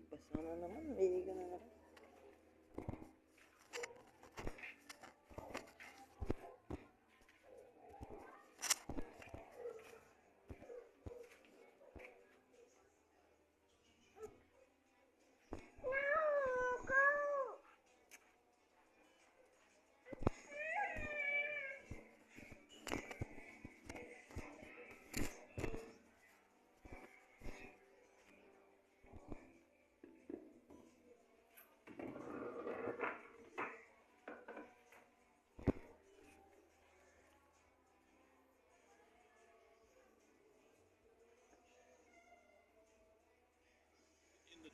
Basa na naman, may ka na naman.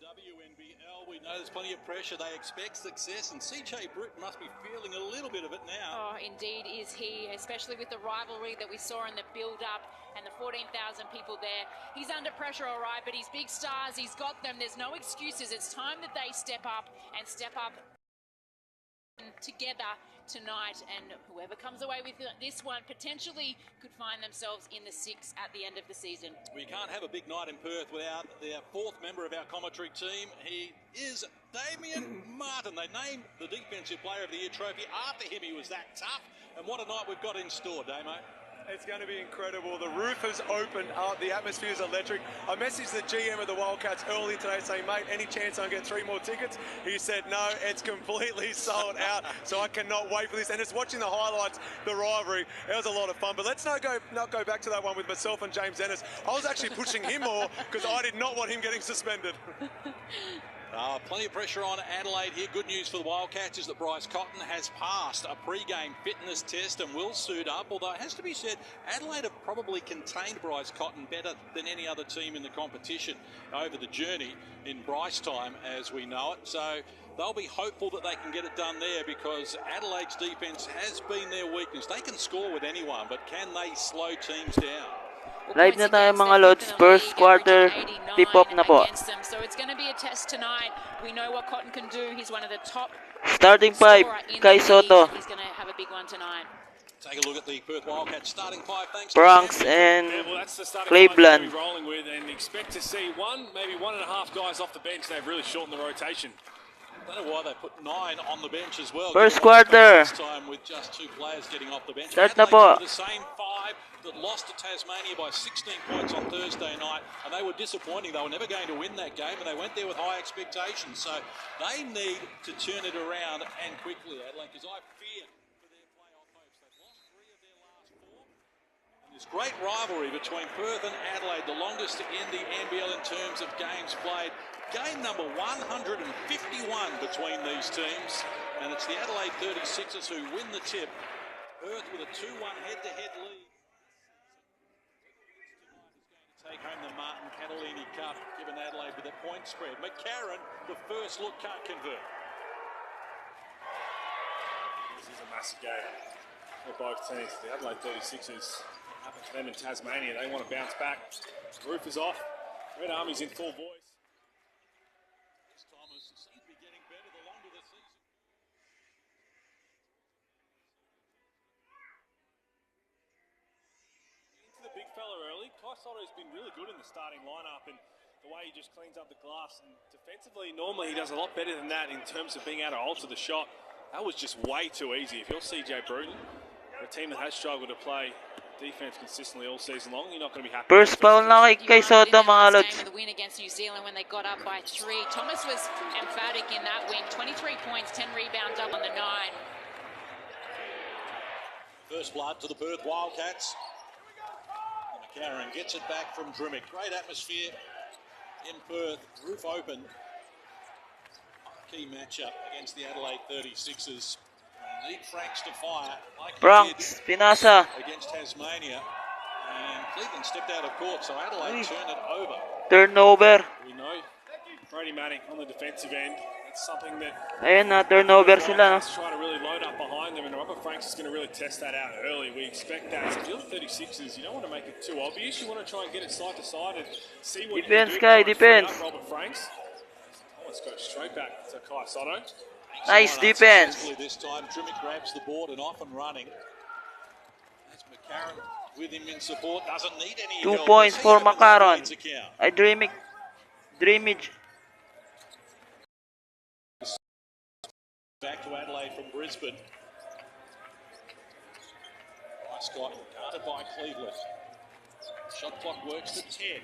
WNBL, we know there's plenty of pressure. They expect success, and CJ Bruton must be feeling a little bit of it now. Oh, indeed is he, especially with the rivalry that we saw in the build-up and the 14,000 people there. He's under pressure, all right, but he's big stars. He's got them. There's no excuses. It's time that they step up together tonight, and whoever comes away with this one potentially could find themselves in the 6 at the end of the season. We can't have a big night in Perth without the fourth member of our commentary team. He is Damien Martin. They named the Defensive Player of the Year trophy after him. He was that tough, and what a night we've got in store, Damo. It's going to be incredible. The roof has opened up. The atmosphere is electric. I messaged the GM of the Wildcats early today saying, mate, any chance I can get 3 more tickets? He said, no, it's completely sold out. So I cannot wait for this. And just watching the highlights, the rivalry, it was a lot of fun. But let's not go back to that one with myself and James Ennis. I was actually pushing him more because I did not want him getting suspended. Plenty of pressure on Adelaide here. Good news for the Wildcats is that Bryce Cotton has passed a pre-game fitness test and will suit up, although it has to be said Adelaide have probably contained Bryce Cotton better than any other team in the competition over the journey in Bryce time as we know it. So they'll be hopeful that they can get it done there because Adelaide's defence has been their weakness. They can score with anyone, but can they slow teams down? Live na tayo mga Lods, first quarter, tip-off na po. So it's going to be a test tonight. We know what Cotton can do. He's one of the top. Starting 5, Kai Soto. He's going to have a big one tonight. Take a look at the Perth Wildcats starting 5. Thanks Bronx and Cleveland. Rolling with and expect to see maybe 1.5 guys off the bench. They've really shortened the rotation. I don't know why they put 9 on the bench as well. First quarter. This time with just 2 players getting off the bench. Start na po. The same 5 that lost to Tasmania by 16 points on Thursday night, and they were disappointing. They were never going to win that game, and they went there with high expectations. So they need to turn it around and quickly, Adelaide, because I fear for their playoff hopes. They've lost 3 of their last 4. And this great rivalry between Perth and Adelaide, the longest in the NBL in terms of games played. Game number 151 between these teams, and it's the Adelaide 36ers who win the tip. Perth with a 2-1 head-to-head lead. Take home the Martin Catalini Cup, given Adelaide with a point spread. McCarron, the first look, can't convert. This is a massive game for both teams. The Adelaide 36ers, happened to them in Tasmania. They want to bounce back. The roof is off. Red Army's in full voice. Soto's been really good in the starting lineup, and the way he just cleans up the glass. And defensively, normally he does a lot better than that in terms of being able to alter the shot. That was just way too easy. If you're CJ Bruton, a team that has struggled to play defense consistently all season long, you're not going to be happy. First foul na kay Soto mga Lods. The win against New Zealand when they got up by 3. Thomas was emphatic in that win. 23 points, 10 rebounds up on the 9. First blood to the Perth Wildcats. Karen gets it back from Drimmick. Great atmosphere in Perth. Roof open. Key matchup against the Adelaide 36ers. Need Franks to fire. Like Bronx, Pinasa. Against Tasmania. And Cleveland stepped out of court, so Adelaide turned it over. Turnover. We know Brody Manning on the defensive end. It's something that... Ayun na, turnover sila. Trying to really load up behind them, and Robert Franks is going to really test that out early. We expect that. So if you're the 36ers, you don't want to make it too obvious. You want to try and get it side to side and see what Defense, you can do. Kai, defense. Robert Franks. Let's go straight back to Kai Soto. Nice defense. This time, Drimmick grabs the board and off and running. That's McCarron with him in support. Doesn't need any 2 points for McCarron. Drimmage. Back to Adelaide from Brisbane. Nice got guarded by Cleveland. Shot clock works to 10.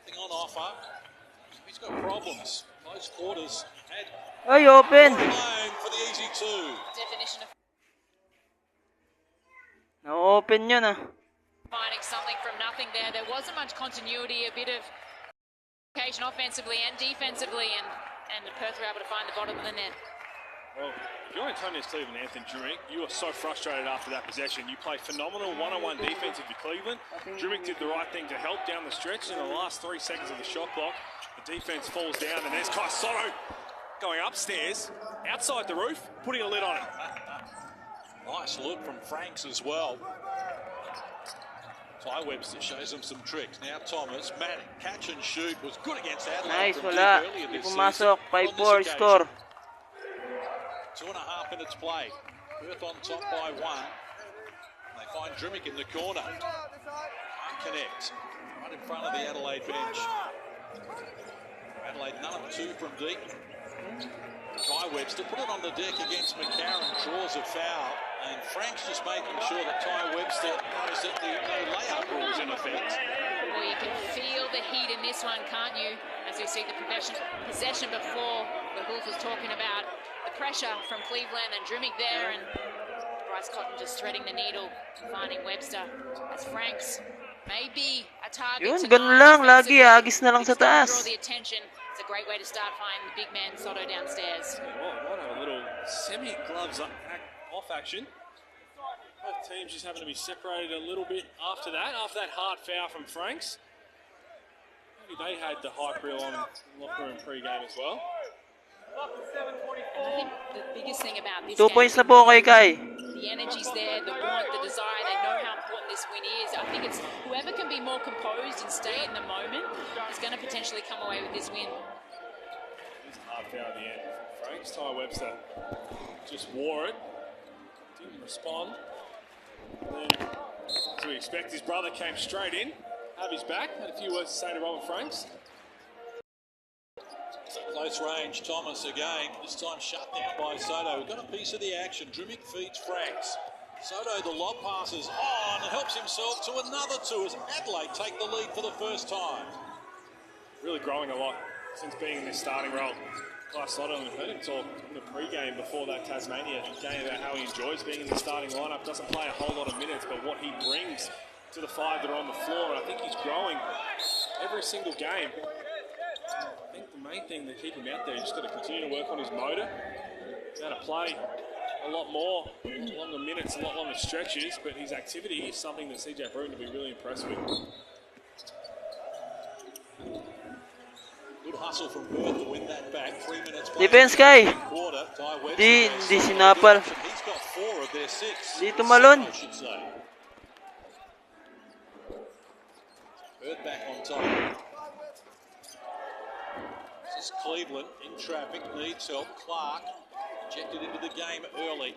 Nothing on offer. He's got problems. Close quarters. Ay, open. Alone for the easy two. Definition of Na-open yun ah. finding something from nothing there. There wasn't much continuity, a bit of communication offensively and defensively, and Perth were able to find the bottom of the net. Well, if you're Antonius Cleveland, Anthony Drimic, you are so frustrated after that possession. You play phenomenal one-on-one defense with Cleveland. Drimic did the right thing to help down the stretch. In the last 3 seconds of the shot clock, the defense falls down, and there's Kai Soto going upstairs, outside the roof, putting a lid on it. Nice look from Franks as well. Ty Webster shows him some tricks. Now Thomas, Maddox, catch and shoot, was good against Adelaide. Nice, from wala. deep earlier Hindi this pumasok. season. 5-4 On this score. occasion, 2.5 minutes play. Perth on top by 1. They find Drimic in the corner. Can't connect. Right in front of the Adelaide bench. Adelaide none of 2 from deep. Ty Webster put it on the deck against McCarron, draws a foul, and Frank's just making sure that Ty Webster knows that the no layup rule is in effect. Well, you can feel the heat in this one, can't you? As we see the possession before, the Wolf was talking about the pressure from Cleveland and Drimic there, and Bryce Cotton just threading the needle and finding Webster as Franks may be a target. Yun, ganun lang. Lagi, agis na lang sa taas. Draw the attention. It's a great way to start finding the big man Soto downstairs. Well, might have a little semi-gloves off action. Both teams just having to be separated a little bit after that hard foul from Franks. Maybe they had the hype reel on in the locker room pre-game as well. And I think the biggest thing about this 2 game, points na po kay Kai. the energy's there, the want, the desire. They know how important this win is. I think it's whoever can be more composed and stay in the moment is going to potentially come away with this win. It's a hard foul at the end from Franks. Ty Webster just wore it, didn't respond. And then, as we expect, his brother came straight in, have his back, had a few words to say to Robert Franks. Close range, Thomas again, this time shut down by Soto. We've got a piece of the action. Drimic feeds Franks. Soto, the lob passes on and helps himself to another 2 as Adelaide take the lead for the first time. Really growing a lot since being in this starting role. Kai Soto, we heard him talk in the pre-game before that Tasmania game about how he enjoys being in the starting lineup. Doesn't play a whole lot of minutes, but what he brings to the 5 that are on the floor, and I think he's growing every single game. I think the main thing to keep him out there, he's just got to continue to work on his motor. He's got to play a lot more, longer minutes, a lot longer stretches, but his activity is something that CJ Bruton will be really impressed with. Good hustle from Perth to win that back. 3 minutes play. Defense, Kai. Quarter. Ty Webster Di there. sinapal. He's got 4 of their 6. Di tumalon. I should say. Perth back on top. This is Cleveland in traffic, needs help. Clark injected into the game early.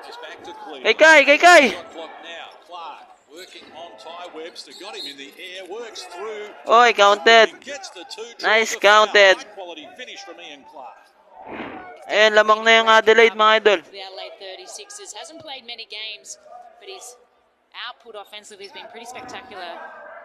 Just back to Cleveland. Kay Kai. Shot clock now. Clark working on Ty Webster. Got him in the air. Works through. Oy, counted. Gets the 2. Nice, draws the foul. counted. High quality finish from Ian Clark. Ayan, lamang na yung Adelaide, mga idol. The Adelaide 36ers hasn't played many games, but his output offensively has been pretty spectacular.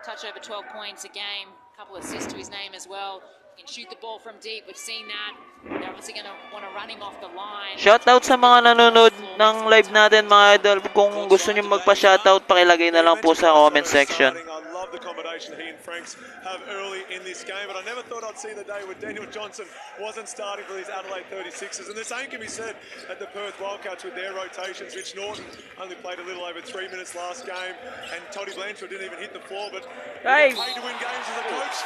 Touch over 12 points a game, a couple assists to his name as well. He can shoot the ball from deep. We've seen that. They're obviously going to want to run him off the line. Shoutout sa mga nanonood ng live natin, mga idol. Kung gusto nyo magpa-shoutout, pakilagay na lang po sa comment section. I love the combination he and Franks have early in this game, but I never thought I'd see the day when Daniel Johnson wasn't starting for these Adelaide 36ers. And the same can be said at the Perth Wildcats with their rotations. Rich Norton only played a little over 3 minutes last game, and Toddy Blanchard didn't even hit the floor, but Hey. he paid to win games as a coach,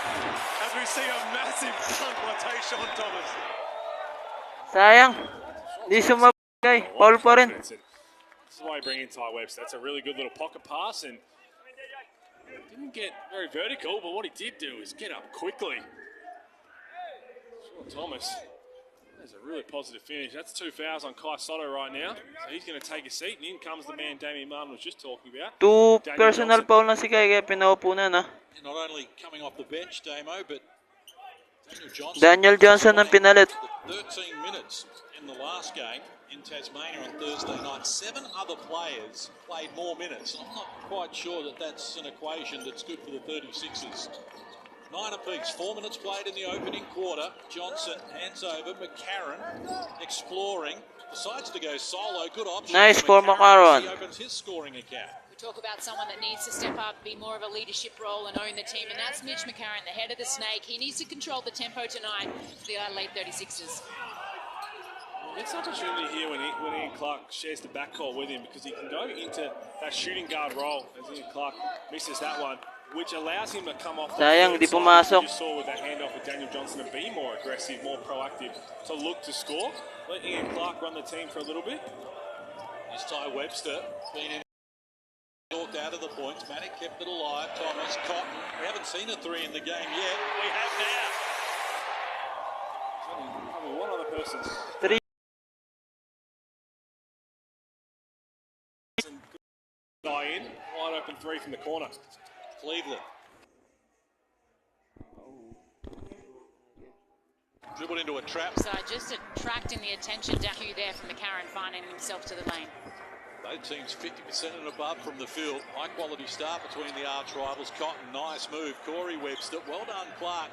as we see a massive dunk by Tayshaun Thomas. Sayang. Di sumabay. Foul pa rin. This is why you bring in Ty Webster. That's a really good little pocket pass, and didn't get very vertical, but what he did do is get up quickly. Sean Thomas has a really positive finish. That's 2 fouls on Kai Soto right now. So he's going to take a seat, and in comes the man Damien Martin was just talking about. 2 Daniel personal Johnson. foul na si Kai, kaya pinaupo na na. Not only coming off the bench, Damo, but Daniel Johnson. Daniel Johnson ang pinalit. The 13 minutes in the last game in Tasmania on Thursday night. 7 other players played more minutes. I'm not quite sure that that's an equation that's good for the 36ers. 9 apiece, 4 minutes played in the opening quarter. Johnson hands over. McCarron exploring, decides to go solo. Good option. Nice for McCarron. He opens his scoring account. We talk about someone that needs to step up, be more of a leadership role and own the team, and that's Mitch McCarron, the head of the snake. He needs to control the tempo tonight for the Adelaide 36ers. It's an opportunity here when Ian Clark shares the backcourt with him, because he can go into that shooting guard role as Ian Clark misses that one, which allows him to come off the Sayang, third di side, pumasok. which you saw with that handoff with Daniel Johnson, to be more aggressive, more proactive, to look to score. Let Ian Clark run the team for a little bit. Here's Ty Webster, been in, talked out of the points. Manic kept it alive. Thomas, Cotton. We haven't seen a 3 in the game yet. We have now. Probably one other person. 3. Guy in, wide open 3 from the corner. Cleveland. Dribbled into a trap. So just attracting the attention down here there from McCarron, finding himself to the lane. Both teams 50% and above from the field. High quality start between the arch rivals. Cotton, nice move. Corey Webster, well done Clark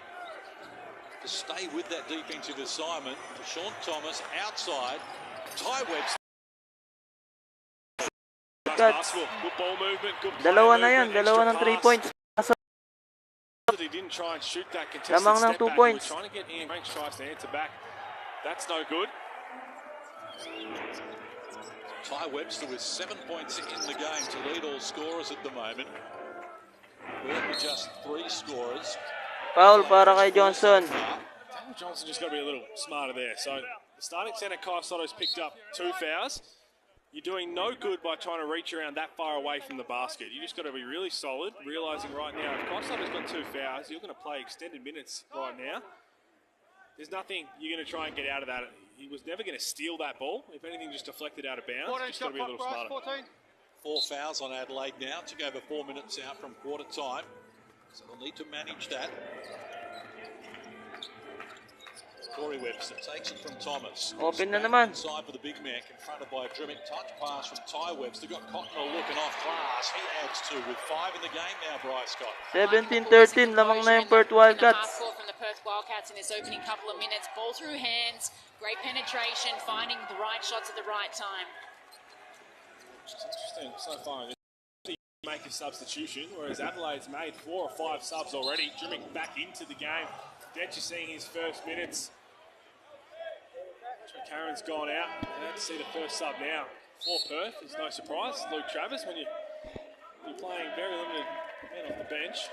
to stay with that defensive assignment. Sean Thomas outside. Ty Webster. Basketball, good ball movement, good play Dalawa na yan, movement, dalawa extra ng 3 pass. points. He didn't try and shoot that contested Lamang ng step 2 back. points. He was trying to get Ian Franks, tries to answer back. That's no good. Ty Webster with 7 points in the game to lead all scorers at the moment. Perth with just 3 scorers. Foul para kay Johnson. Daniel Johnson just got to be a little smarter there. So the starting centre, Kai Sotto's picked up 2 fouls. You're doing no good by trying to reach around that far away from the basket. You just got to be really solid, realising right now, if Kai Sotto's got 2 fouls, you're going to play extended minutes right now. There's nothing you're going to try and get out of that. He was never going to steal that ball. If anything, just deflected out of bounds. Just got to be a little smarter. 4 fouls on Adelaide now. Took over 4 minutes out from quarter time. So they'll need to manage that. Corey Webster takes it from Thomas. Open na naman. Inside for the big man, confronted by a dribbling touch pass from Ty Webster. Got Cotton looking off class. He adds 2 with 5 in the game now, Bryce Scott. 17-13, lamang na yung Perth Wildcats. From the Perth Wildcats in this opening couple of minutes. Ball through hands, great penetration, finding the right shots at the right time. It's interesting so far. Make a substitution, whereas Adelaide's made 4 or 5 subs already. Dribbling back into the game. Dench is seeing his first minutes. Karen's gone out. And to see the first sub now for Perth is no surprise. Luke Travis, when you're playing very limited men off the bench.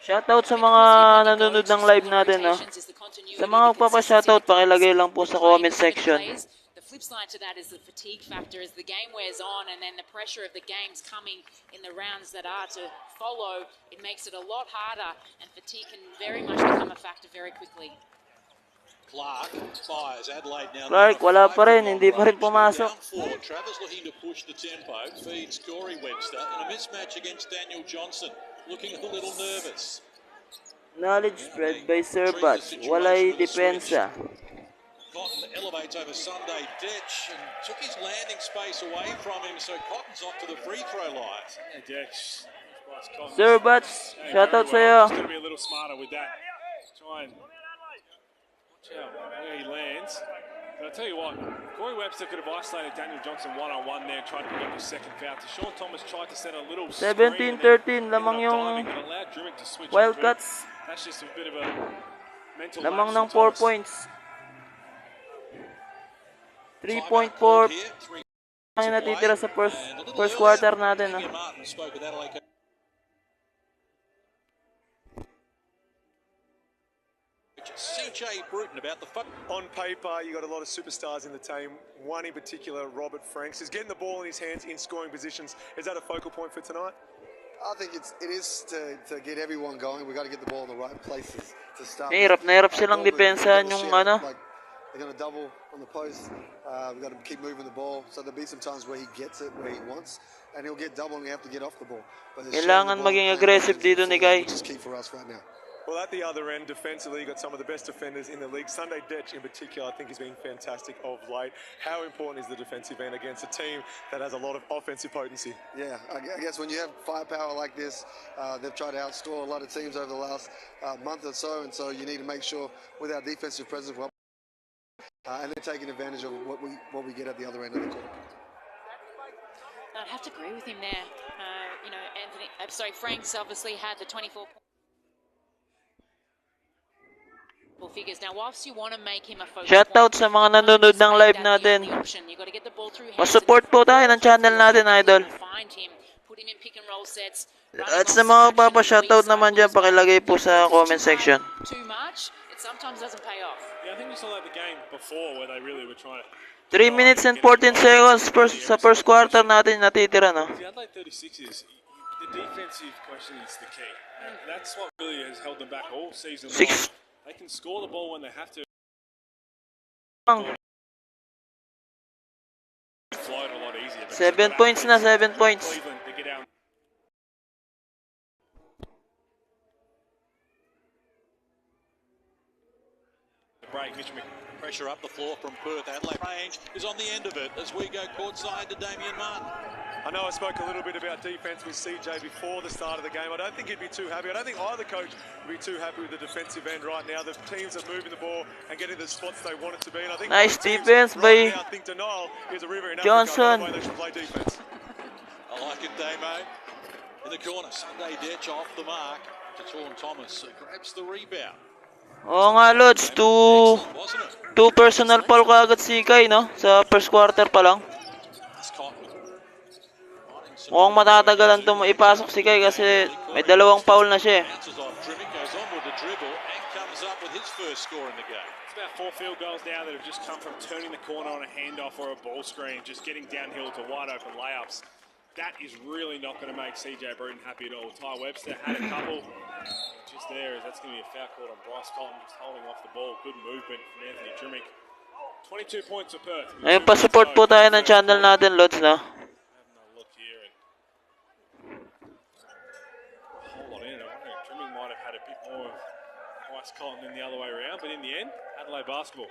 Shoutout sa mga nanonood ng live natin, no? Sa mga magpapa-shoutout, pakilagay lang po sa comment section. The flip side to that is the fatigue factor as the game wears on, and then the pressure of the games coming in the rounds that are to follow. It makes it a lot harder, and fatigue can very much become a factor very quickly. Clark fires. Adelaide now. Clark, wala pa rin. Hindi pa rin pumasok. Travis looking to push the tempo. Feeds Corey Webster. And a mismatch against Daniel Johnson. Looking a little nervous. Knowledge spread by Serbat. Walay depensa. Cotton elevates over Sunday Ditch and took his landing space away from him. So Cotton's off to the free throw line. Yeah, Serbat, shoutout sa'yo. Just got to be a little smarter with that. Try and where he lands. But I'll tell you what, Corey Webster could have isolated Daniel Johnson one-on-one there and tried to pick up his second foul. Sean Thomas tried to set a little 17-13, lamang yung Wildcats. That's just a bit of a mental lamang lapse ng from 4 Thomas. points. 3.4 ang natitira sa first quarter natin, no? CJ Bruton about the on paper, you got a lot of superstars in the team. One in particular, Robert Franks, is getting the ball in his hands in scoring positions. Is that a focal point for tonight? I think it is to get everyone going. We've got to get the ball in the right places to start. Na hirap silang depensahan yung ano. They're going to double on the post. We've got to keep moving the ball. So there'll be some times where he gets it where he wants, and he'll get double and we have to get off the ball. Kailangan maging aggressive dito ni Kai. Which is key for us right now. Well, at the other end, defensively, you've got some of the best defenders in the league. Sunday Detch, in particular, I think has been fantastic of late. How important is the defensive end against a team that has a lot of offensive potency? Yeah, I guess when you have firepower like this, they've tried to outscore a lot of teams over the last month or so, and so you need to make sure with our defensive presence, and they're taking advantage of what we get at the other end of the court. I'd have to agree with him there. You know, Frank's obviously had the 24 figures. Now, whilst you want to make him a focus Shoutout point, sa mga you can't nanonood just ng make live that the natin. only option. You got to get the ball through hands. Pa-support po tayo ng channel natin, idol. Find him, put him in pick and roll sets. At sa mga papa-shoutout naman dyan, pakilagay po sa comment section. Too much, it sometimes doesn't pay off. Yeah, I think we saw that the game before where they really were trying to 3 minutes and 14 seconds sa first quarter natin natitira, no? The Adelaide 36ers, the defensive question is the key. And that's what really has held them back all season long. They can score the ball when they have to. Float a lot easier. 7 points na, 7 points. Cleveland to get out. The break, Mitch Pressure up the floor from Perth. Adelaide range is on the end of it as we go courtside to Damien Martin. I know I spoke a little bit about defense with CJ before the start of the game. I don't think he'd be too happy. I don't think either coach would be too happy with the defensive end right now. The teams are moving the ball and getting the spots they want it to be. And I think Nice defense right by now think denial is a river in Johnson. Africa. By the way, they should play defense. I like it, Damo. In the corner, Sunday Detch off the mark. To Torn Thomas grabs the rebound. Oo nga, Lods. Excellent, wasn't it? 2 personal foul kaagad si Kai, no? Sa first quarter pa lang. That's Cotton. Mukhang matatagalan ito ipasok si Kai kasi may 2 foul na siya. Bounces off Drimmick, goes on with the dribble and comes up with his first score in the game. It's about 4 field goals now that have just come from turning the corner on a handoff or a ball screen, just getting downhill to wide open layups. That is really not going to make CJ Bruton happy at all. Ty Webster had a couple. Just there, as that's going to be a foul call on Bryce Cotton, just holding off the ball. Good movement from Anthony Drimmick. 22 points for Perth. Ayun, pa-support po tayo ng channel natin, Lods, no? Having a look here and hold on in. I wonder if Drimmick might have had a bit more of Bryce Cotton than the other way around, but in the end, Adelaide basketball.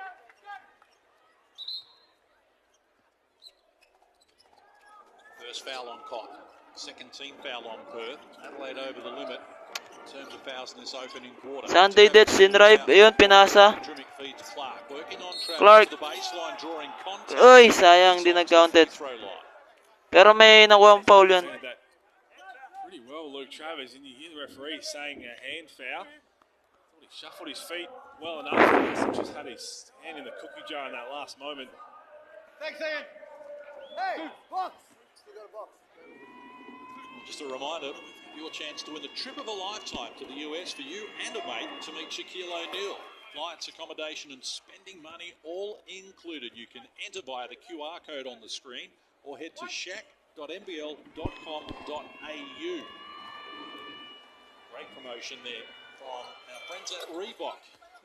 First foul on Cotton. Second team foul on Perth. Adelaide over the limit in terms of fouls in this opening quarter. Sunday Detch in drive. Ayun, pinasa. Drimmick feeds Clark. Working on Clark. to the baseline, drawing contact. Uy, sayang, di nag-counted. Pero may nakuha ang foul yun. That pretty well, Luke Travers, and you hear the referee saying a hand foul. Thought he shuffled his feet well enough. He just had his hand in the cookie jar in that last moment. Thanks, Ian. Hey, box. Still got a box. Just a reminder, your chance to win the trip of a lifetime to the US for you and a mate to meet Shaquille O'Neal. Flights, accommodation and spending money all included. You can enter via the QR code on the screen or head to shaq.nbl.com.au. Great promotion there from our friends at Reebok.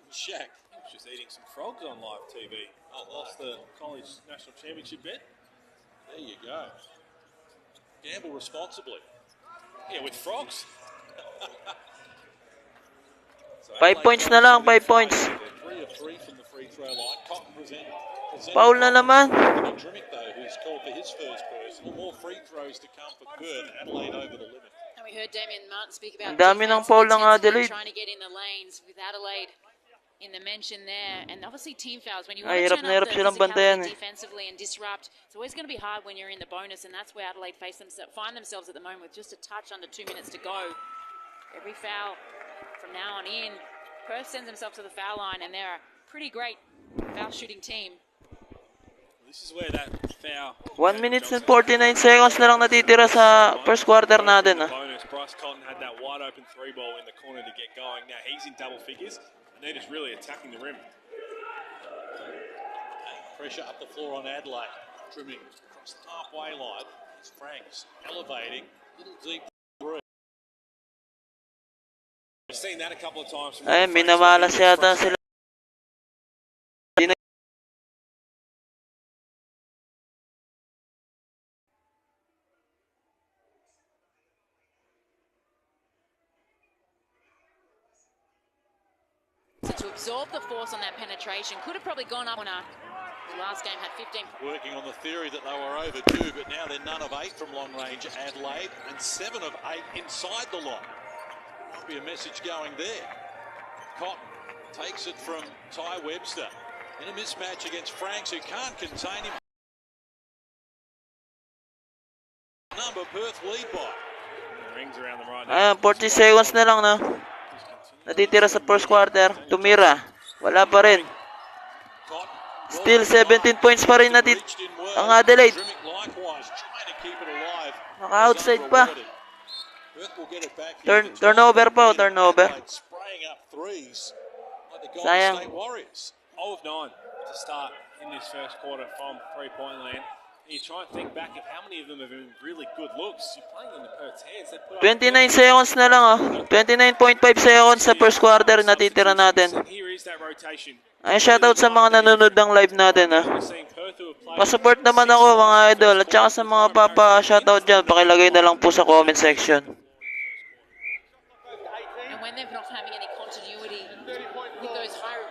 Shaq. He was just eating some frogs on live TV. Lost the college national championship bet. There you go. Gamble responsibly. Yeah, with frogs. 5 points na lang, 5 points. 3 of 3 from the free throw line. Cotton presented Foul na naman. Drimmick, though, who's called for his first personal. More free throws to come for Perth. Adelaide over the limit. And we heard Damien Martin speak about Ang dami ng foul ng Adelaide. trying to get in the lanes with Adelaide in the mention there, and obviously team fouls when you Ay, want to hirap turn na up hirap the silang bantayan physicality defensively and disrupt. It's always going to be hard when you're in the bonus, and that's where Adelaide find themselves at the moment with just a touch under 2 minutes to go. Every foul from now on in, Perth sends themselves to the foul line, and they're a pretty great foul shooting team. This is where that foul. 1 minute and 49 seconds na lang natitira sa first quarter natin, Bonus. Bryce Cotton had that wide open 3 ball in the corner to get going. Now he's in double figures, and they're just really attacking the rim. Pressure up the floor on Adelaide. Trimming across the halfway line. It's Franks elevating. Little deep. We've seen that a couple of times. Ay, minamalas yata sila. absorb the force on that penetration. Could have probably gone up on a... The last game had 15. Working on the theory that they were overdue, but now they're none of 8 from long range, Adelaide, and 7 of 8 inside the line. Might be a message going there. Cotton takes it from Ty Webster in a mismatch against Franks, who can't contain him. Number Perth lead by. Rings around them right now. 40 seconds na lang, no? Natitira sa first quarter. Tumira. Wala pa rin. Still 17 points pa rin ang Adelaide. Naka-outside pa. Turnover pa o turnover. Sayang. 0 of 9 to start in this first quarter from three-point land. You try and think back of how many of them have been really good looks. You're playing in the Perth's hands. 29 seconds na lang, oh. 29.5 seconds sa first quarter natitira natin. Here is that rotation. Ay, shoutout sa mga nanonood ng live natin, ha. Pa-support naman ako, mga idol. At saka sa mga papa-shoutout dyan, pakilagay na lang po sa comment section. And when they're not having any continuity with those high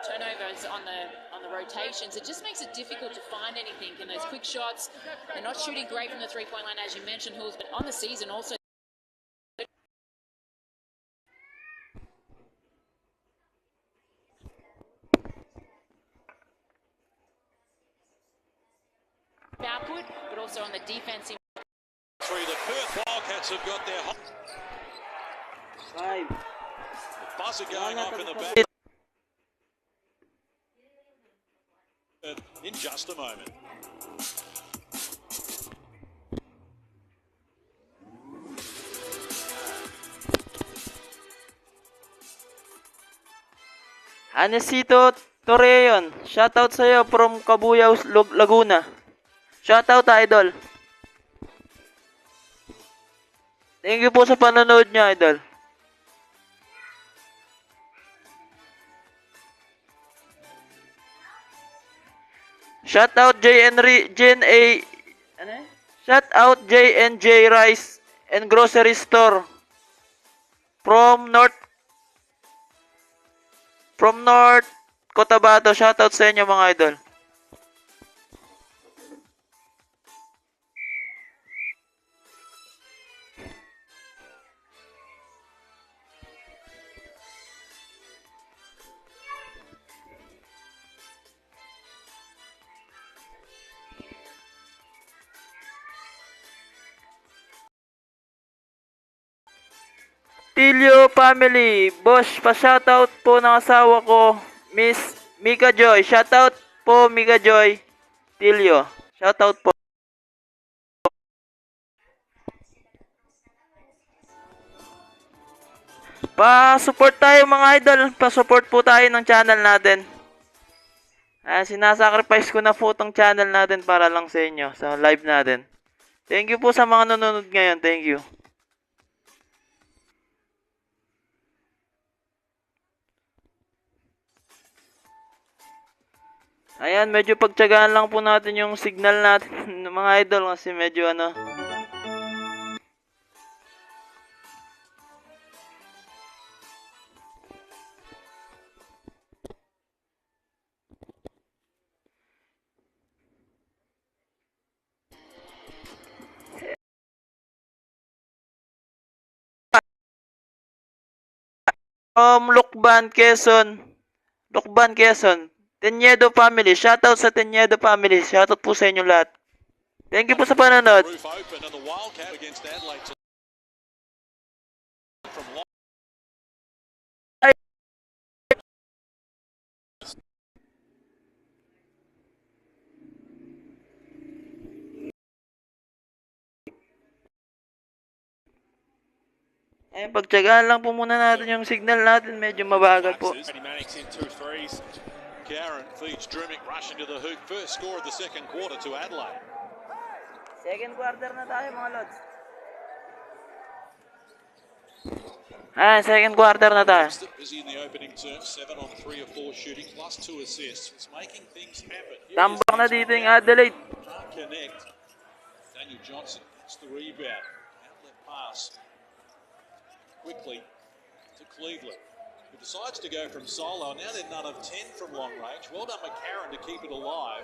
turnovers on the rotations, it just makes it difficult to find anything. And those quick shots, they're not shooting great from the three-point line, as you mentioned, Hulls, but on the season also. Output, but also on the defensive. The Perth Wildcats have got their 5. buzzer going off in the back. In just a moment. Anesito Torreon, shoutout sa'yo from Cabuyao, Laguna. Shoutout, idol. Thank you po sa panonood niya, idol. Shoutout Shoutout J&J Rice and Grocery Store from North Cotabato. Shoutout sa inyo, mga idol. Tilio family, boss, pa-shoutout po ng asawa ko, Miss Mika Joy. Shoutout po, Mika Joy. Tilio, shoutout po. Pa-support tayo, mga idol. Pa-support po tayo ng channel natin. Sinasacrifice ko na po tong channel natin para lang sa inyo, sa live natin. Thank you po sa mga nanonood ngayon. Thank you. Ayan, medyo pagtyagaan lang po natin yung signal natin mga idol kasi medyo ano. Lukban, Quezon. Teniedo family. Shoutout sa Teniedo family. Shoutout po sa inyo lahat. Thank you po sa panonood. Ayun, pagtyagaan lang po muna natin yung signal natin. Medyo mabagal po. Karen feeds Drumic rushing to the hoop. First score of the second quarter to Adelaide. Second quarter na tayo, mga lods. Second quarter na tayo. Busy in the opening term, 7 on 3 or 4 shooting plus 2 assists. It's making things happen. Tambak na dito yung Adelaide. Connect. Daniel Johnson gets the rebound. Outlet pass. Quickly to Cleveland. who decides to go from solo. Now they're none of 10 from long range. Well done, McCarron, to keep it alive.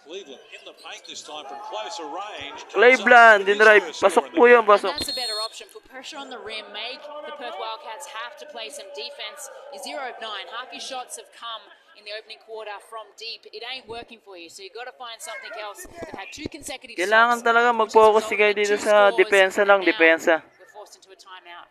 Cleveland in the paint this time from closer range. Cleveland, dinrive. Pasok po yun, And pasok. that's a better option. Put pressure on the rim. Make the Perth Wildcats have to play some defense. You're 0 of 9. Half your shots have come in the opening quarter from deep. It ain't working for you, so you've got to find something else. They've had 2 consecutive Kailangan stops, talaga which has mag-focus si resulted Guy in dito 2 sa scores, depensa and lang, now depensa. we're forced into a timeout.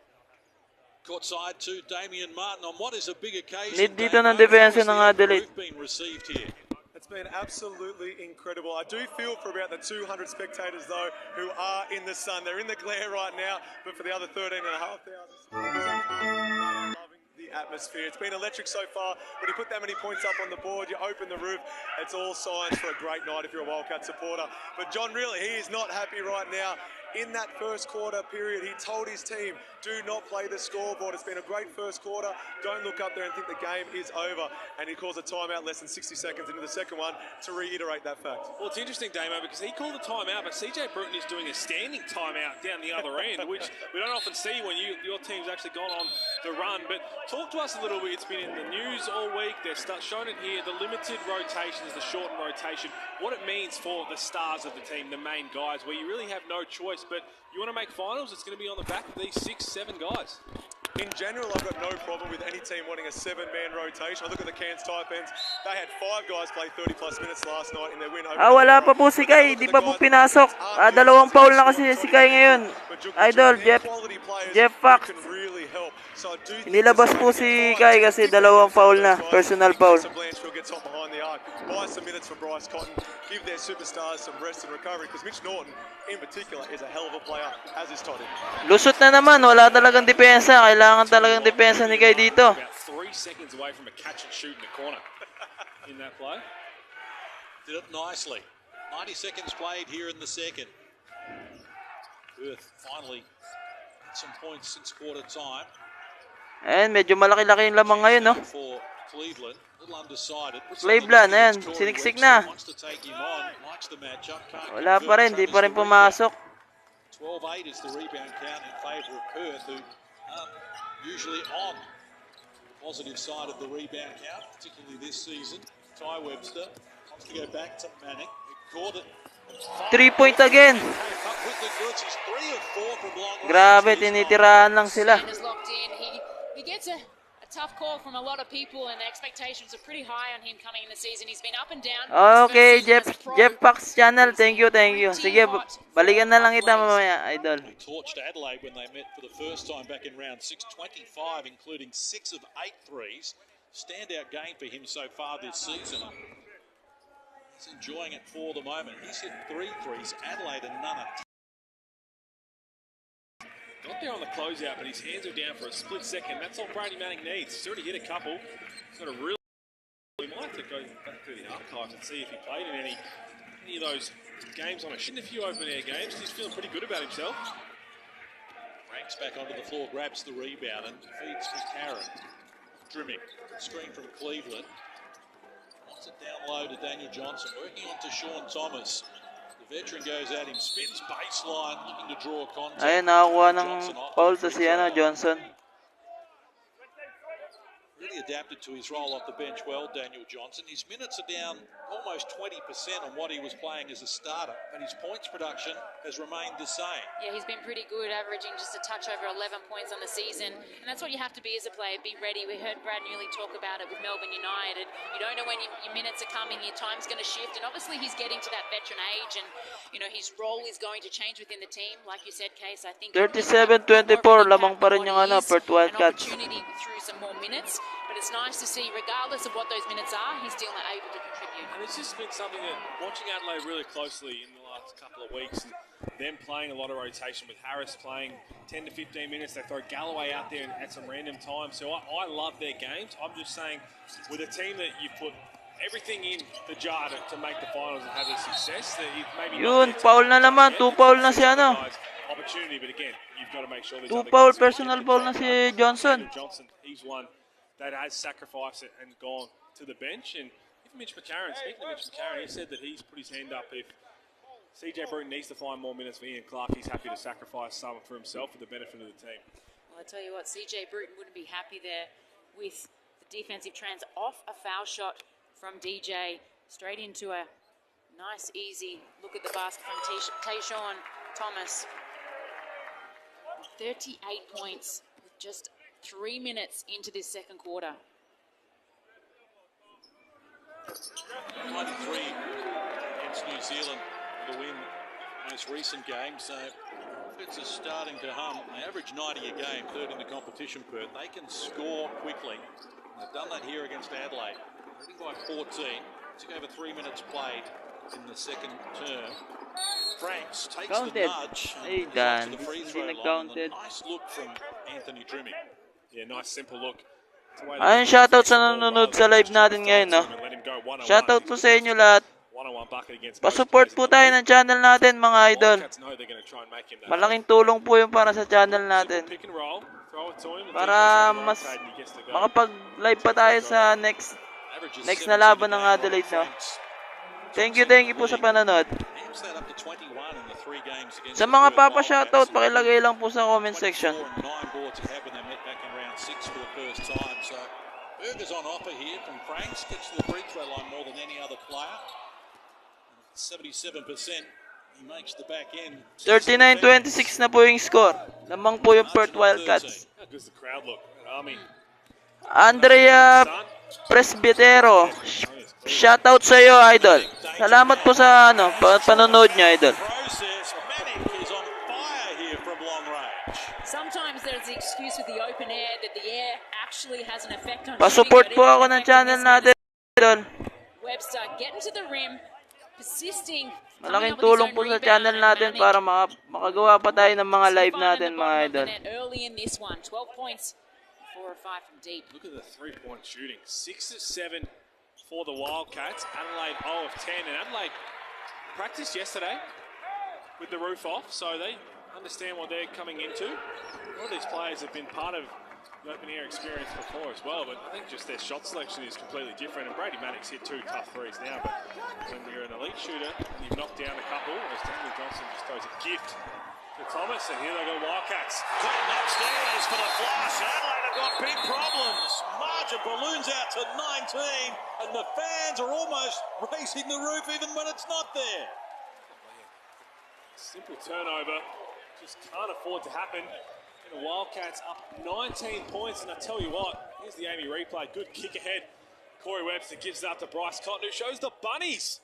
Court side to Damian Martin on what is a big occasion. Need dito ng depensa ng Adelaide. Been received here. It's been absolutely incredible. I do feel for about the 200 spectators, though, who are in the sun. They're in the glare right now, but for the other 13,500, they are loving the atmosphere. It's been electric so far. When you put that many points up on the board, you open the roof, it's all signs for a great night if you're a Wildcat supporter. But John, really, he is not happy right now. In that first quarter period, he told his team, do not play the scoreboard. It's been a great first quarter. Don't look up there and think the game is over. And he calls a timeout less than 60 seconds into the second one to reiterate that fact. Well, it's interesting, Damo, because he called a timeout, but CJ Bruton is doing a standing timeout down the other end, which we don't often see when your team's actually gone on the run. But talk to us a little bit. It's been in the news all week. They're showing it here. The limited rotations, the shortened rotation, what it means for the stars of the team, the main guys, where you really have no choice. But you want to make finals, it's going to be on the back of these 6, 7 guys. In general, I've got no problem with any team wanting a 7-man rotation. I look at the Cairns Taipans. They had 5 guys play 30-plus minutes last night in their win over. Wala pa po si Kai. Di pa po pinasok. Dalawang foul na kasi si Kai ngayon. Idol, Jeff Fox. Inilabas po si Kai kasi dalawang foul na. Personal foul. Buy some minutes for Bryce Cotton. Give their superstars some rest and recovery, because Mitch Norton, in particular, is a hell of a player, as is Toddy. Lusot na naman. Wala talagang depensa. Kailangan talagang depensa ni Kai dito. About 3 seconds away from a catch and shoot in the corner in that play. Did it nicely. 90 seconds played here in the second. Perth finally got some points since quarter time. Ayan, medyo malaki-laki yung lamang ngayon, no? For Cleveland, a little undecided. Cleveland, ayan, siniksik na. Wala pa rin, di pa rin pumasok. 12-8 is the rebound count in favour of Perth, who aren't usually on the positive side of the rebound count, particularly this season. Ty Webster wants to go back to Manning, who caught it. 3-point again. Grabe, tinitirahan lang sila. He gets a tough call from a lot of people, and the expectations are pretty high on him coming in the season. He's been up and down. Okay, Jeff Fox channel. Thank you. Sige, balikan na lang kita mamaya, idol. He torched Adelaide when they met for the first time back in round 6, 25, including 6 of 8 threes. Standout game for him so far this season. He's enjoying it for the moment. He's hit 3 threes. Adelaide and none of. Got there on the closeout, but his hands are down for a split second. That's all Brady Manning needs. He's already hit a couple. He's got a real. We might have to go back to the archives and see if he played in any of those games on a few open air games. He's feeling pretty good about himself. Ranks back onto the floor, grabs the rebound and feeds McCarron. Drimmick, screen from Cleveland. Wants it down low to Daniel Johnson, working on to Sean Thomas. The veteran goes at him, spins baseline, looking to draw contact. Ayun, nakakuha ng foul to si Johnson. Really adapted to his role off the bench well, Daniel Johnson. His minutes are down almost 20% on what he was playing as a starter, but his points production has remained the same. Yeah, he's been pretty good, averaging just a touch over 11 points on the season, and that's what you have to be as a player, be ready. We heard Brad Newley talk about it with Melbourne United. You don't know when your minutes are coming, your time's going to shift, and obviously he's getting to that veteran age, and his role is going to change within the team. Like you said, Case, I think 37-24, lamang pa rin yung Perth Wildcats. An opportunity through some more minutes. But it's nice to see, regardless of what those minutes are, he's still able to contribute. And it's just been something that, watching Adelaide really closely in the last couple of weeks, and them playing a lot of rotation with Harris playing 10 to 15 minutes. They throw Galloway out there at some random time. So I love their games. I'm just saying, with a team that you put everything in the jar to make the finals and have a success, that maybe yun, foul na naman. 2 foul na si opportunity, but again, you've got to make sure 2 foul, personal foul na si Johnson. He's one that has sacrificed it and gone to the bench. And even Mitch McCarron, speaking of Mitch McCarron, he said that he's put his hand up. If CJ Bruton needs to find more minutes for Ian Clark, he's happy to sacrifice some for himself for the benefit of the team. Well, I tell you what, CJ Bruton wouldn't be happy there with the defensive trends off a foul shot from DJ, straight into a nice, easy look at the basket from Tayshawn Thomas. 38 points with just 3 minutes into this second quarter. 93 against New Zealand to win most recent game, so Wildcats are starting to hum. They average 90 a game, third in the competition, Perth. They can score quickly. They've done that here against Adelaide. Leading by 14. Took over 3 minutes played in the second term. Franks takes Counted. the nudge Hey, and Dan. to the free Hindi throw line. nag-counted. Nice look from Anthony Drimming. Yeah, nice simple look. It's the way Ayun, they shoutout flex sa the ball nanonood rather sa than live just try to natin throw ngayon, it to no? him and let him go one-on-one. Shoutout He's po good sa enough inyo to lahat. one-on-one bucket against most Pasupport players po in the tayo league. ng channel natin, mga idol. Wildcats know they're going to try and make him that. Malaking tulong po yun para sa channel natin. Simple pick and roll, throw it to him, the Para defense will mas rotate and he gets to go. makapag-live pa tayo sa next Averages na 17 laban a ng game, Adelaide, no? Franks. Thank you po sa panonood. Amps that up to 21 in the 3 games against Sa the mga Perth papa-shoutout, Wildcats. pakilagay lang po sa comment 24 section. and 9 boards ahead when they met back in round 6 for the first time. So Burger's on offer here from Franks. Gets to the free throw line more than any other player. 77%. He makes the back end. 39-26 na po yung score. Lamang po yung Perth Wildcats. How good's the crowd look? Army. Andrea Presbitero, shoutout sa iyo, idol. Salamat po sa panonood niyo, idol. Process. Manic is on fire here from long range. Sometimes there's the excuse with the open air that the air actually has an effect on Pa-support shooting, po but it ako has an ng effect on channel this one. natin, idol. Webster getting to the rim, persisting. Malaking tulong po sa channel natin para makagawa pa tayo ng mga live natin, mga idol. Early in this one, 12 points, 4 or 5 from deep. Look at the three-point shooting. 6 of 7 for the Wildcats. Adelaide 0 of 10. And Adelaide practiced yesterday with the roof off, so they understand what they're coming into. A lot of these players have been part of the open air experience before as well, but I think just their shot selection is completely different. And Brady Maddox hit 2 tough threes now, but when you're an elite shooter and you've knocked down a couple, as Daniel Johnson just throws a gift to Thomas, and here they go Wildcats. Cotton upstairs for the flush. Adelaide have got big problems. Margin balloons out to 19, and the fans are almost raising the roof even when it's not there. Simple turnover, just can't afford to happen. And the Wildcats up 19 points, and I tell you what, here's the Amy replay. Good kick ahead. Corey Webster gives it up to Bryce Cotton, who shows the bunnies.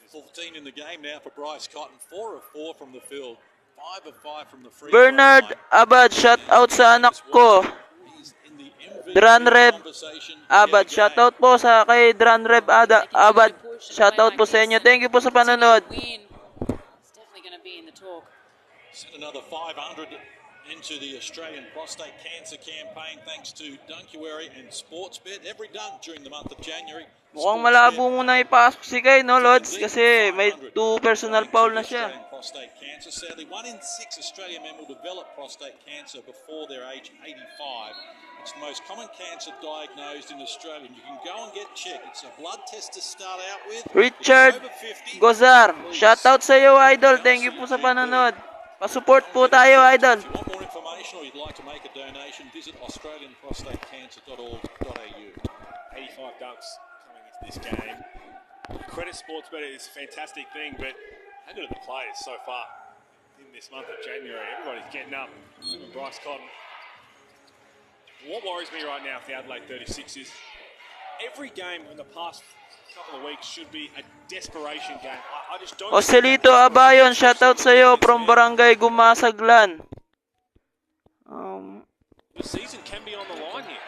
14 in the game now for Bryce Cotton. 4 of 4 from the field. 5 of 5 from the free Bernard throw line. Abad, shoutout sa anak ko. He's in the MVP Dranreb conversation Abad, yet again. shoutout po sa kay Dranreb Abad. Shoutout po sa inyo. Thank you po sa panonood. It's definitely going to be in the talk. Sent another 500 into the Australian Prostate Cancer Campaign thanks to Dunkuary and Sportsbet. Every dunk during the month of January. Mukhang malabo muna ipasok si Kay, no, Lods? Kasi may 2 personal foul na siya. Prostate cancer. Sadly, 1 in 6 Australian men will develop prostate cancer before their age 85. It's the most common cancer diagnosed in Australia. You can go and get checked. It's a blood test to start out with. Richard Gozar, shoutout sa iyo, idol. Thank you po sa panonood. Pa-support po tayo, idol. If you want more information or you'd like to make a donation, visit australianprostatecancer.org.au. 85 dunks coming into this game. Credit Sportsbet is a fantastic thing, but how good are the players so far in this month of January? Everybody's getting up. And Bryce Cotton. What worries me right now for the Adelaide 36 is every game in the past couple of weeks should be a desperation game. I just don't. Joselito Abayon, shoutout sa iyo from Barangay Gumasaglan. The season can be on the line here.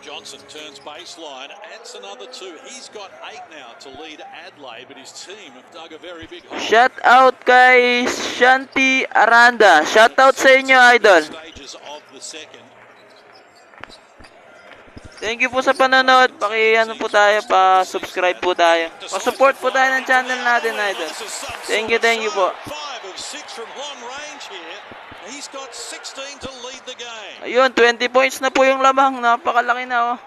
Johnson turns baseline, adds another 2. He's got 8 now to lead Adelaide, but his team have dug a very big hole. Shoutout kay Shanti Aranda. Shoutout sa inyo, idol. Stages of the second. Thank you po sa panonood. Paki-ano po tayo, pa-subscribe po tayo. Pa-support po tayo ng channel natin, idol. Thank you po. 5 of 6 from long range here. He's got 16 to lead the game. Ayun, 20 points na po yung lamang. Napakalaki na, oh.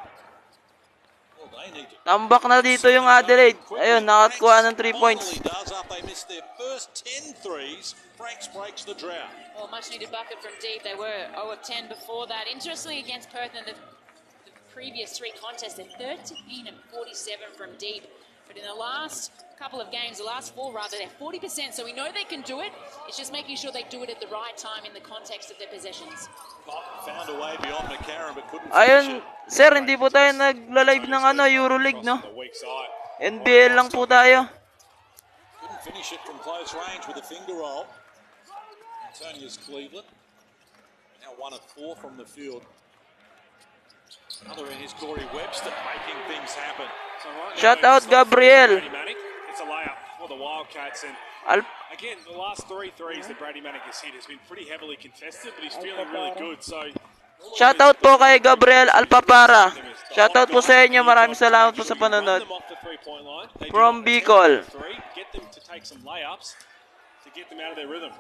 They need to Tambak na dito yung Adelaide. Ayun, nakakuha ng 3 points. finally does after they missed their first 10 threes. Franks breaks the drought. Well, much needed bucket from deep. They were 0 of 10 before that. Interestingly, against Perth in the previous 3 contests, they're 13 and 47 from deep. But in the last couple of games, the last 4 rather, they're 40%. So we know they can do it. It's just making sure they do it at the right time in the context of their possessions. Found a way beyond McCarron but couldn't Ayun, finish it. sir, hindi po tayo nagla-live ng Euroleague, no? NBL lang po tayo. Couldn't finish it from close range with a finger roll. Antonius Cleveland. Now 1 of 4 from the field. Another in his Corey Webster making things happen. So right now, Shout out, Gabriel. Brady Manick. It's a layup for the Wildcats. And again, the last 3 threes that Brady Manick has hit has been pretty heavily contested, but he's feeling really good. So Shout out po kay Gabriel Alpapara. Shout out po sa inyo. Maraming salamat po sa panonood. From Bicol. Get them to take some layups to get them out of their rhythm.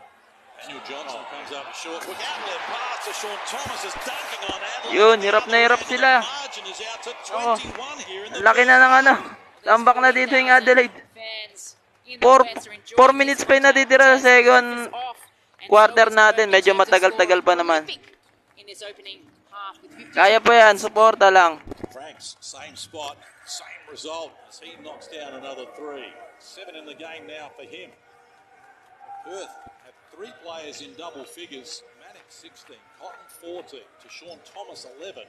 Daniel Johnson comes up short. Quick outlet pass to Sean Thomas is dunking on Adelaide. Yun, hirap na hirap sila. Margin is out to Oh, 21 here in the laki na ng tambak na dito yung Adelaide. 4 minutes pa yung natitira sa second quarter natin. Medyo matagal-tagal pa naman. Kaya pa yan, suporta lang. Franks, same spot, same result as he knocks down another 3. 7 in the game now for him. Perth have 3 players in double figures. Manick 16, Cotton 14, to Sean Thomas 11.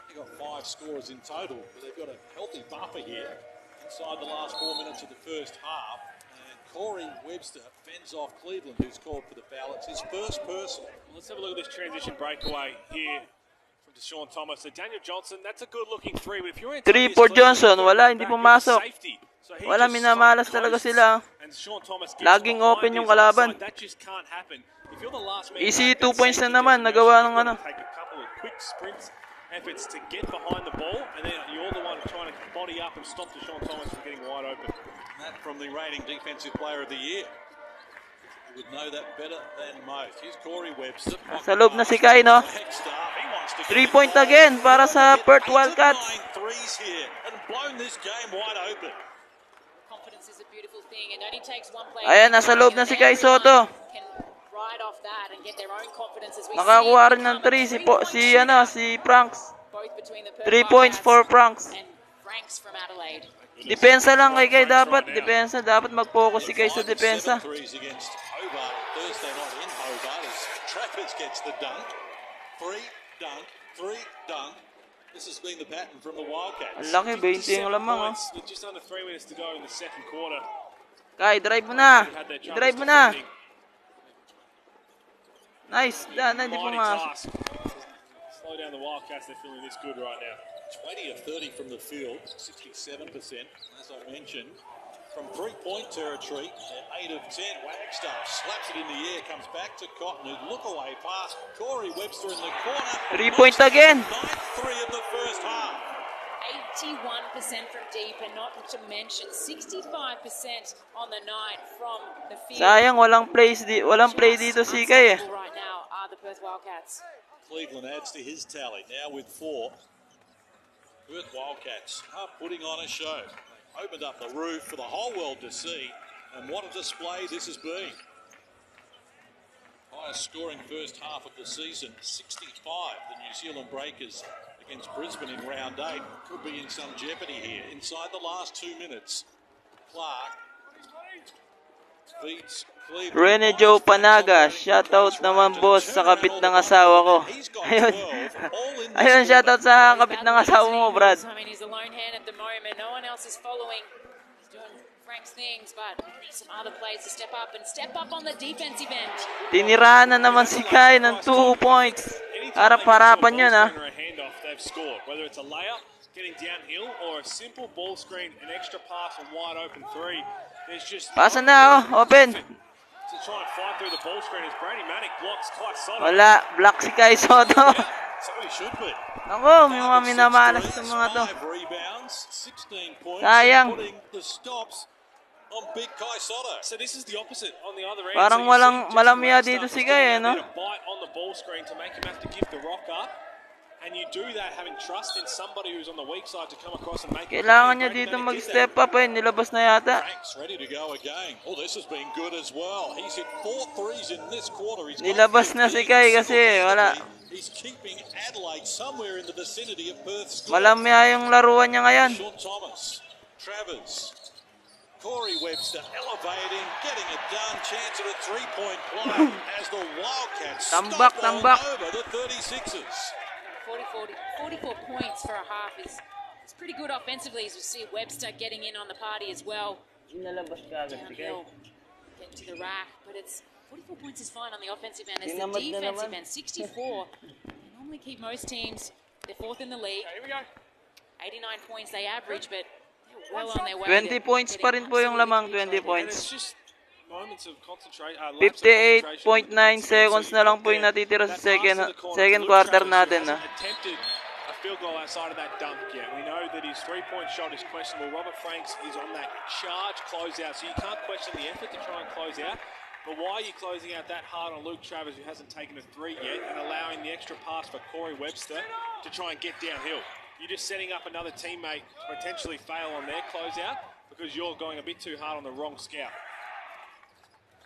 They've got 5 scorers in total, but they've got a healthy buffer here inside the last 4 minutes of the first half. And Corey Webster fends off Cleveland, who's called for the foul. It's his first personal. Well, let's have a look at this transition breakaway here from Sean Thomas. So Daniel Johnson, that's a good looking 3. But if you're in 3 for Johnson, wala, hindi pumasok. Wala, minamalas talaga sila. Laging open yung kalaban. Easy 2 points na naman, nagawa ng efforts to get behind the ball, and then you're the one trying to body up and stop Sean Thomas from getting wide open. That from the reigning defensive player of the year. You would know that better than most. Here's Corey Webster. Sa loob na si Kai, no? 3-point again para sa Perth Wildcats. Ayan, nasa loob na si Kai Soto. Nakakuha rin ng 3 si Franks. 3 points for Franks. Depensa lang kay Kai dapat. Depensa. Dapat mag-focus si Kai sa depensa. This has been the pattern from the Wildcats. Ang laki, 20 yung lamang. Just under 3 minutes to go in the second quarter. Kai, drive mo na. Drive mo na. Nice. Hindi pumasok. Slow down the Wildcats. They're feeling this good right now. 20 of 30 from the field, 67%. As I mentioned, from 3-point territory, 8 of 10. Wagstaff slaps it in the air, comes back to Cotton, who look away pass. Corey Webster in the corner. 3-point again. 9-3 of the first half. 81% from deep, and not to mention 65% on the night from the field. Sayang, walang play dito si Kai. Right now are the Perth Wildcats. Cleveland adds to his tally, now with 4. Perth Wildcats are putting on a show. They opened up the roof for the whole world to see, and what a display this has been. Highest scoring first half of the season, 65. The New Zealand Breakers against Brisbane in round 8 could be in some jeopardy here. Inside the last 2 minutes, Clark beats Cleveland. Rene Joe Panaga, shoutout naman boss sa kapit ng asawa ko. Ayun. Ayun, shoutout sa kapit ng asawa mo, Brad. I mean, he's a lone hand at the moment. No one else is following. He's doing Frank's things, but needs some other players to step up on the defensive end. Tinirahan na naman si Kai ng 2 points. Harap-harapan yun, ha. They've scored, whether it's a layup, getting downhill, or a simple ball screen, an extra pass, a wide open 3. There's just pasa na, open. To try and fight through the ball screen as Brady Manick blocks Kai Soto. Wala, block si Kai Soto. So he should be. Ako, may mga minamalas ng mga to. 5 rebounds, 16 points. Sayang. Putting the stops on big Kai Soto. So this is the opposite on the other end. Parang walang malamya dito si Kai, no? A bite on the ball screen to make him have to give the rock up. And you do that having trust in somebody who's on the weak side to come across and make it. Kailangan niya dito mag-step up eh. Nilabas na yata. Frank's ready to go again. Oh, this has been good as well. He's hit 4 threes in this quarter. He's Nilabas na si Kai kasi wala. He's keeping Adelaide somewhere in the vicinity of Perth's score. Malamya yung laruan niya ngayon. Sean Thomas, Travers, Corey Webster elevating, getting it done. Chance at a 3-point play as the Wildcats Tambak. over the 36ers. 44 points for a half is pretty good offensively, as we see Webster getting in on the party as well. Nilabas ka agad si Kai. Downhill, getting to the rack, but it's 44 points is fine on the offensive end. As the defensive end, 64. They normally keep most teams, they're 4th in the league. 89 points they average, but they're well on their way. 20 points pa rin po yung lamang, 20 points. Moments of concentration. 58.9 seconds na lang po yung natitira sa second quarter natin. Attempted a field goal outside of that dunk yet. We know that his 3-point shot is questionable. Robert Franks is on that charge closeout, so you can't question the effort to try and close out. But why are you closing out that hard on Luke Travers, who hasn't taken a 3 yet, and allowing the extra pass for Corey Webster to try and get downhill? You're just setting up another teammate to potentially fail on their closeout because you're going a bit too hard on the wrong scout.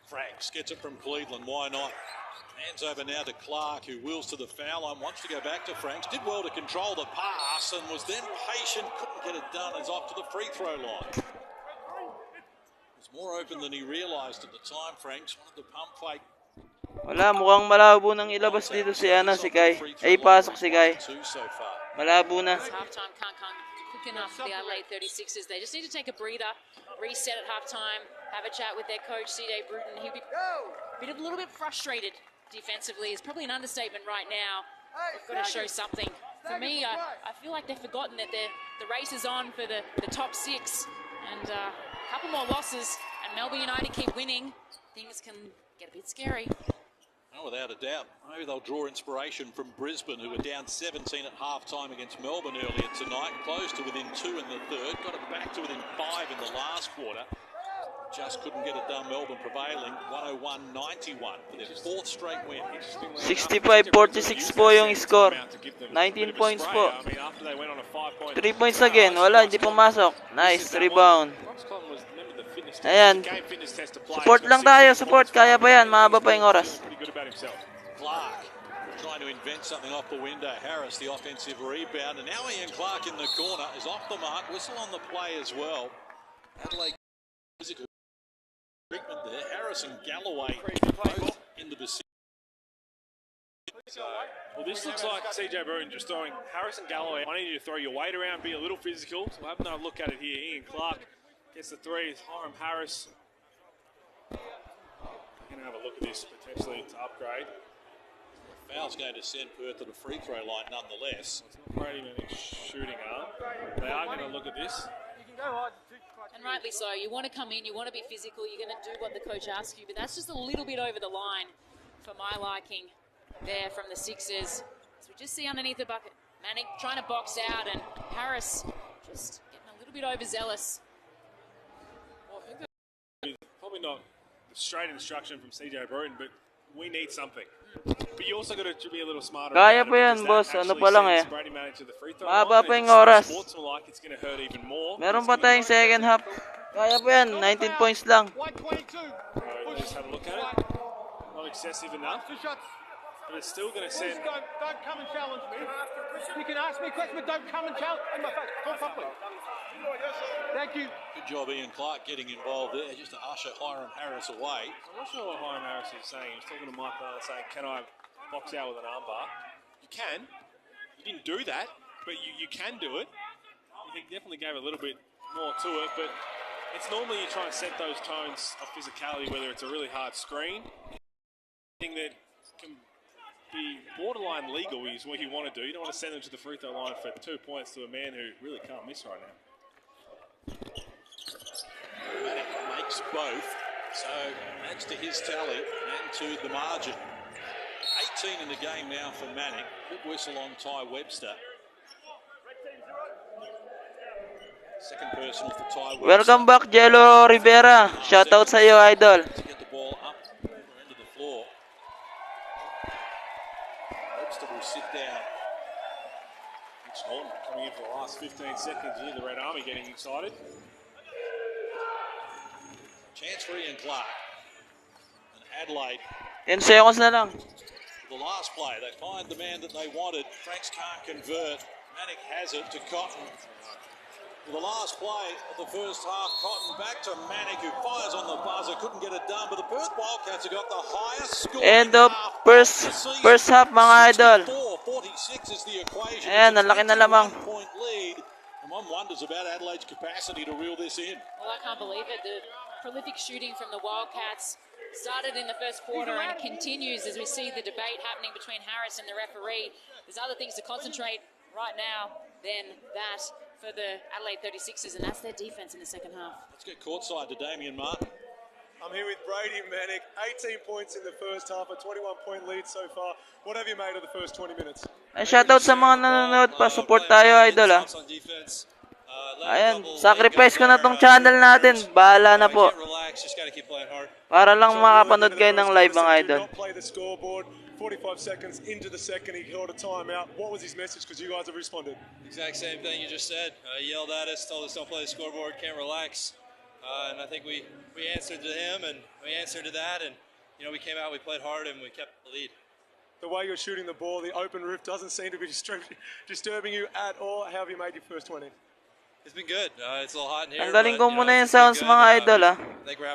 Franks gets it from Cleveland, why not? Hands over now to Clark, who wheels to the foul line, wants to go back to Franks, did well to control the pass and was then patient, couldn't get it done, is off to the free throw line. Was more open than he realised at the time. Franks wanted the pump fake. Wala, mukhang malabo nang ilabas dito si Kai. Ay, pasok si Kai. Malabo na. Halftime can't come quick enough for the Adelaide 36ers. They just need to take a breather, reset at halftime, have a chat with their coach, CJ Bruton. He'll be a little bit frustrated defensively. It's probably an understatement right now. They've got to show something. For me, I feel like they've forgotten that the race is on for the top 6. And a couple more losses, and Melbourne United keep winning. Things can get a bit scary. Oh, without a doubt. Maybe they'll draw inspiration from Brisbane, who were down 17 at half-time against Melbourne earlier tonight. Closed to within 2 in the third. Got it back to within 5 in the last quarter. Just couldn't get it done. Melbourne prevailing 101-91 for their 4th straight win. 65-46 po yung score. 19 points po. 3 points again. Wala, hindi pumasok. Nice rebound. Ayan. Support lang tayo, support. Kaya pa yan, mahaba pa yung oras. Clark trying to invent something off the window. Harris, the offensive rebound. And now Ian Clark in the corner is off the mark. Whistle on the play as well. Adelaide physical treatment there. Harris and Galloway both in the vicinity. Well, this looks like CJ Bruton just throwing Harris and Galloway. I need you to throw your weight around, be a little physical. So we'll have another look at it here. Ian Clark gets the 3. Hiram Harris. We're going to have a look at this potentially to upgrade. Foul's going to send Perth to the free throw line nonetheless. It's not Brady and his shooting arm. They are going to look at this. And rightly so. You want to come in, you want to be physical, you're going to do what the coach asks you, but that's just a little bit over the line for my liking there from the Sixers. So we just see underneath the bucket, Manning trying to box out and Harris just getting a little bit overzealous. Well, I think that's probably not the straight instruction from CJ Bruton, but we need something. But you also got to be a little smarter. Kaya pa yan, boss. Ano pa lang eh. Mahaba pa yung oras. Meron pa tayong second half. Kaya pa yan, 19 points lang. Let's have a look at it. Not excessive enough. But it's still going to send... Don't come and challenge me. You can ask me a question, but don't come and challenge in my face. Talk properly. Thank you. Good job, Ian Clark, getting involved there, just to usher Hiram Harris away. I'm not sure what Hiram Harris is saying. He's talking to Mike Barnes saying, can I box out with an armbar? You can. You didn't do that, but you can do it. He definitely gave a little bit more to it, but it's normally you try and set those tones of physicality, whether it's a really hard screen, thing that can be borderline legal is what you want to do. You don't want to send them to the free throw line for 2 points to a man who really can't miss right now. Manic makes both, so adds to his tally and to the margin. 18 in the game now for Manic. Good whistle on Ty Webster. Second person off the Ty Webster. Welcome back, Jello Rivera. Shoutout sa iyo, idol. To get the ball up the end of the floor. Webster will sit down. 15 seconds, you hear the Red Army getting excited. Chance for Ian Clark. And Adelaide, 10 seconds na lang. the last play, they find the man that they wanted. Franks can't convert. Manick has it to Cotton. The last play of the first half, Cotton back to Manick, who fires on the buzzer, couldn't get it done, but the Perth Wildcats have got the highest score. End of first half, mga idol. 64-46 is the equation. Ayan, It's a ang laki na lamang. 21-point lead, and one wonders about Adelaide's capacity to reel this in. Well, I can't believe it. The prolific shooting from the Wildcats started in the first quarter and continues as we see the debate happening between Harris and the referee. There's other things to concentrate right now than that for the Adelaide 36ers, and that's their defense in the second half. Let's get courtside to Damien Martin. I'm here with Brady Manick. 18 points in the first half, a 21-point lead so far. What have you made of the first 20 minutes? Ay, shoutout sa mga nanonood. Pa-support tayo, idol, ha. Ayan, sacrifice ko na tong channel natin. Bahala na po. Para lang makapanood kayo ng live, mga idol. 45 seconds into the second, he held a timeout. What was his message? Because you guys have responded. Exact same thing you just said. He yelled at us, told us don't play the scoreboard, can't relax. And I think we answered to him, and we answered to that, and we came out, we played hard, and we kept the lead. The way you're shooting the ball, the open roof doesn't seem to be disturbing you at all. How have you made your first 20? It's been good. It's a little hot in here. Tanggalin ko muna yung sounds, mga idol, ha.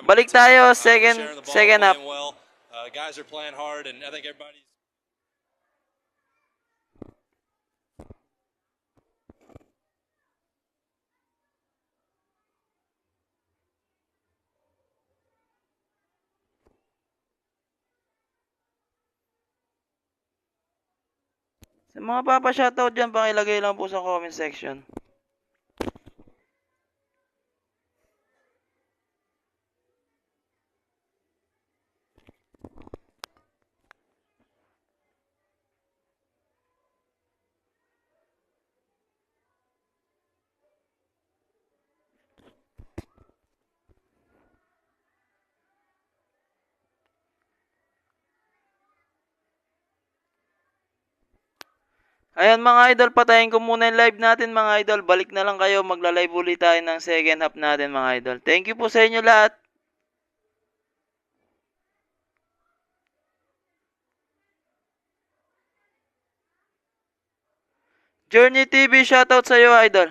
Balik tayo, second half. Well. Guys are playing hard, and I think everybody's... Sa mga papa-shoutout dyan, pakilagay lang po sa comment section. Ayan mga idol, patayin ko muna yung live natin mga idol. Balik na lang kayo, magla-live ulit tayo ng second half natin mga idol. Thank you po sa inyo lahat. Journey TV, shoutout sa iyo idol.